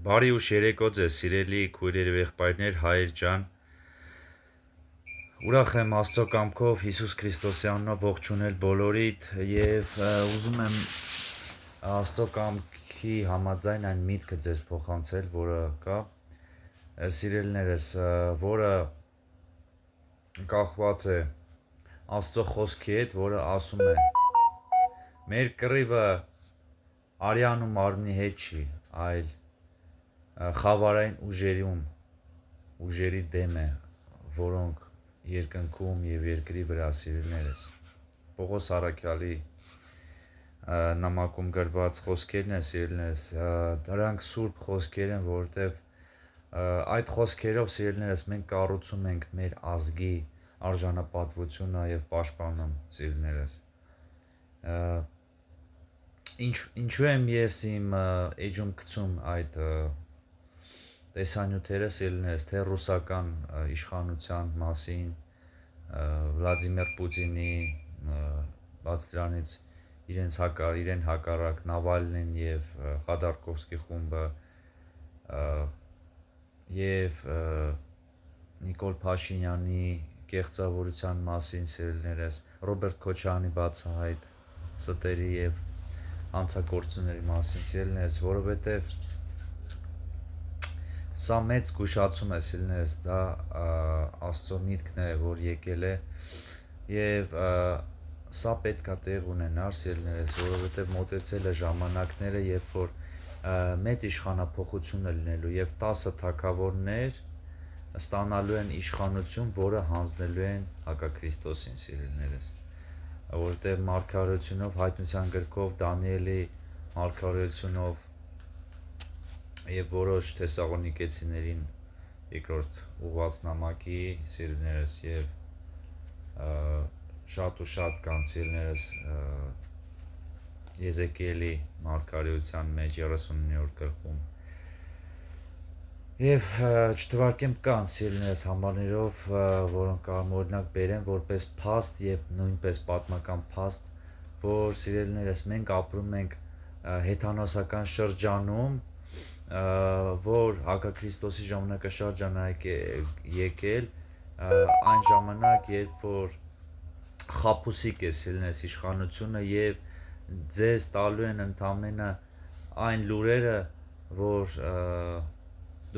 Բարի ուշ երեկո ձեզ, սիրելի քույրեր և եղբայրներ, հայր ջան։ Ուրախ եմ Աստծո կամքով Հիսուս Քրիստոսի անունով ողջունել բոլորիդ եւ ուզում եմ Աստծո կամքի համաձայն այն միտքը ձեզ փոխանցել, որը կա, սիրելիներս, որը կախված է Աստծո խոսքի հետ, որը ասում է. մեր կռիվը արյան ու մարմնի հետ չի, այլ խավարային ուժերի դեմ է, որոնք երկնքում և երկրի վրա, սիրելիներս, Պողոս առաքյալի նամակում գրված խոսքերն են, սիրելիներս, դրանք սուրբ խոսքեր են, որովհետև այդ խոսքերով, սիրելիներս, մենք կառուցում ենք մեր ազգի արժանապատվությունը և պաշտպանում, սիրելիներս, ինչու եմ ես իմ էջում գցում այդ տեսանյութերը, սիրելիներս, թե ռուսական իշխանության մասին, Վլադիմիր Պուտինի, բաց դրանից իրեն հակառակ Նավալնին և Խադարկովսկի խումբը և Նիկոլ Փաշինյանի կեղծավորության մասին, սիրելիներս, Ռոբերտ Քոչարյանի բացահայտ ստերի և հանցագործությունների մասին, սիրելիներս, որովհետև սա մեծ զգուշացում է, սիրելիներս, դա Աստծո միտքն է, որ եկել է և սա պետք է տեղ ունենար, սիրելիներս, որովհետև մոտեցել է ժամանակները, երբ որ մեծ իշխանափոխություն է լինելու և 10 թագավորներ ստանալու են իշխանություն, որը հանձնելու են հակաքրիստոսին, սիրելիներս, որովհետև մարգարեությունով, հայտնության գրքով, Դանիելի մարգարեությունով և որոշ Թեսաղոնիկեցիներին երկրորդ ուղղված նամակի, սիրելիներս, և շատ ու շատ կան, սիրելիներս, Եզեկիելի մարգարեության մեջ 39-րդ գլխում և չթվարկեմ կան, սիրելիներս, համարներով, որոնք կարող օրինակ բերեմ որպես փաստ և նույնպես պատմական փաստ, որ, սիրելիներս, մենք ապրում ենք հեթանոսական շրջանում, որ հակաքրիստոսի ժամանակաշրջան է եկել, այն ժամանակ, երբ որ խաբուսիկ է, սիրելիներս, իշխանությունը և ձեզ տալու են ընդամենը այն լուրերը, որ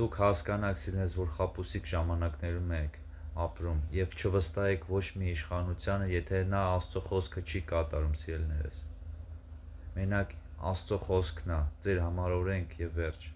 դուք հասկանաք, սիրելիներս, որ խաբուսիկ ժամանակներում եք ապրում և չվստահեք ոչ մի իշխանությանը, եթե նա Աստծո խոսքը չի կատարում, սիրելիներս, մենակ Աստծո խոսքն է, ձեր համար օրենք և վերջ,